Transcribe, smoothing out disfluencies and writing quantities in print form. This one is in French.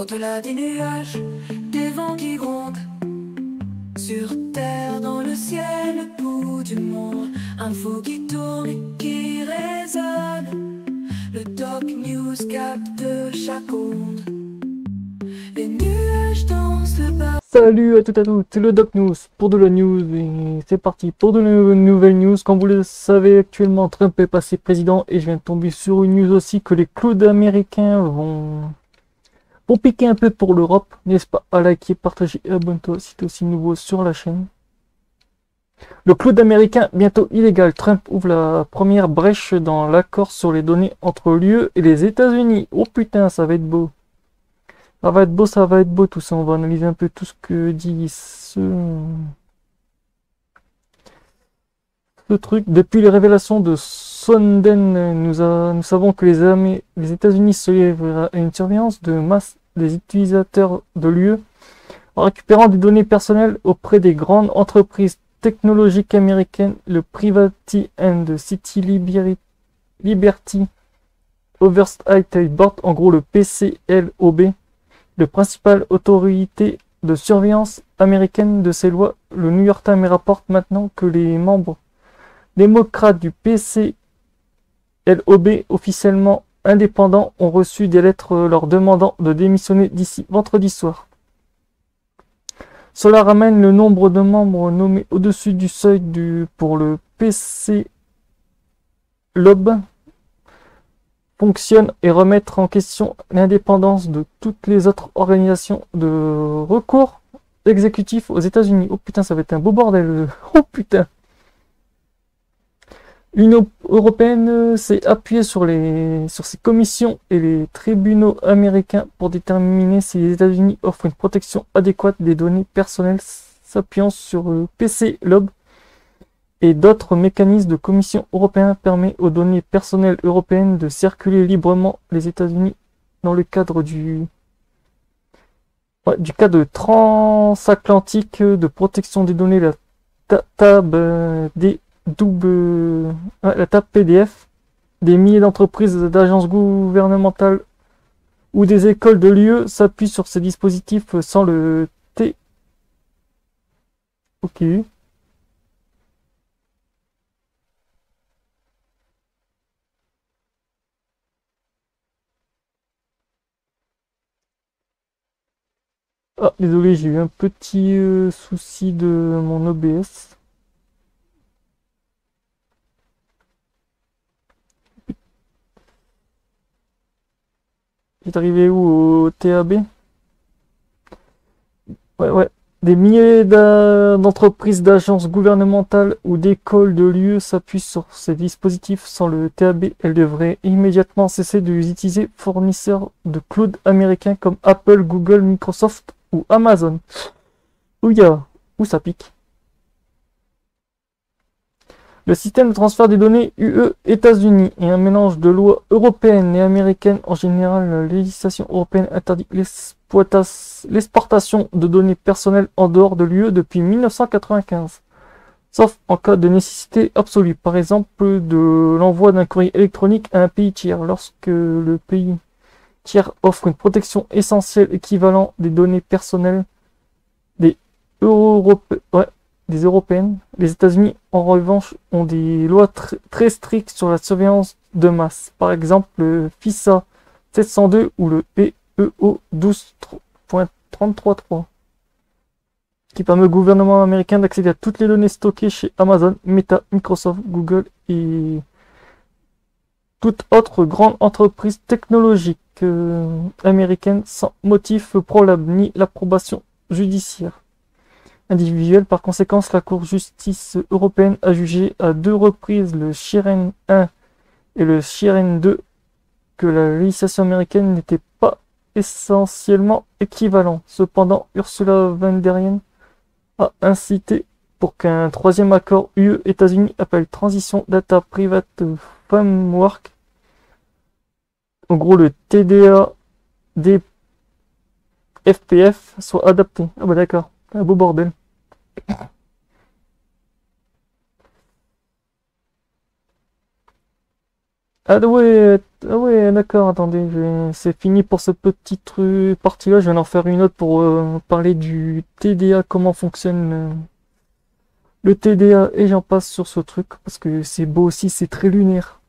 Au-delà des nuages, des vents qui grondent, sur terre, dans le ciel, le bout du monde, info qui tourne et qui résonne. Le Doc News capte chaque onde. Les nuages dansent le bas. Salut à toutes et à tous, c'est le Doc News pour de la news et c'est parti pour de nouvelles news. Comme vous le savez, actuellement Trump est passé président et je viens de tomber sur une news aussi que les clouds américains vont piquer un peu pour l'Europe, n'est-ce pas? À liker, partager et abonne-toi si t'es aussi nouveau sur la chaîne. Le cloud américain bientôt illégal. Trump ouvre la première brèche dans l'accord sur les données entre l'UE et les États-Unis. Oh putain, ça va être beau. Ça va être beau, ça va être beau tout ça. On va analyser un peu tout ce que dit ce truc. Depuis les révélations de Snowden, nous savons que les États-Unis se livrent à une surveillance de masse des utilisateurs de l'UE en récupérant des données personnelles auprès des grandes entreprises technologiques américaines, le Privacy and City Liberty Oversight Board, en gros le PCLOB, le principal autorité de surveillance américaine de ces lois. Le New York Times rapporte maintenant que les membres démocrates du PCLOB, officiellement indépendants, ont reçu des lettres leur demandant de démissionner d'ici vendredi soir. Cela ramène le nombre de membres nommés au-dessus du seuil pour le PCLOB fonctionne et remettre en question l'indépendance de toutes les autres organisations de recours exécutif aux États-Unis. Oh putain, ça va être un beau bordel. Oh putain. L'Union européenne s'est appuyée sur ces commissions et les tribunaux américains pour déterminer si les États-Unis offrent une protection adéquate des données personnelles, s'appuyant sur le PCLOB et d'autres mécanismes de commission européen permet aux données personnelles européennes de circuler librement les États-Unis dans le cadre du cadre transatlantique de protection des données, la TAB PDF. Des milliers d'entreprises, d'agences gouvernementales ou des écoles de l'UE s'appuient sur ces dispositifs sans le T. Ok. Ah, désolé, j'ai eu un petit souci de mon OBS. J'ai arrivé où? Au TAB? Ouais. Des milliers d'entreprises, d'agences gouvernementales ou d'écoles de l'UE s'appuient sur ces dispositifs. Sans le TAB, elles devraient immédiatement cesser de les utiliser. Fournisseurs de cloud américains comme Apple, Google, Microsoft ou Amazon. Où ça pique. Le système de transfert des données UE-États-Unis est un mélange de lois européennes et américaines. En général, la législation européenne interdit l'exportation de données personnelles en dehors de l'UE depuis 1995, sauf en cas de nécessité absolue, par exemple de l'envoi d'un courrier électronique à un pays tiers. Lorsque le pays tiers offre une protection essentielle équivalent des données personnelles des Européennes, les États-Unis, en revanche, ont des lois très strictes sur la surveillance de masse. Par exemple, le FISA 702 ou le PEO 12.333, qui permet au gouvernement américain d'accéder à toutes les données stockées chez Amazon, Meta, Microsoft, Google et toute autre grande entreprise technologique américaine sans motif probable ni l'approbation judiciaire individuelle. Par conséquent, la Cour de justice européenne a jugé à 2 reprises le Schrems 1 et le Schrems 2 que la législation américaine n'était pas essentiellement équivalent. Cependant, Ursula von der Leyen a incité pour qu'un troisième accord UE-États-Unis appelé Transition Data Private Framework, en gros le TDA-DFPF, soit adapté. Ah bah d'accord, un beau bordel. Ah ouais, d'accord, attendez, c'est fini pour ce petit truc partie-là, je vais en faire une autre pour parler du TDA, comment fonctionne le TDA, et j'en passe sur ce truc, parce que c'est beau aussi, c'est très lunaire.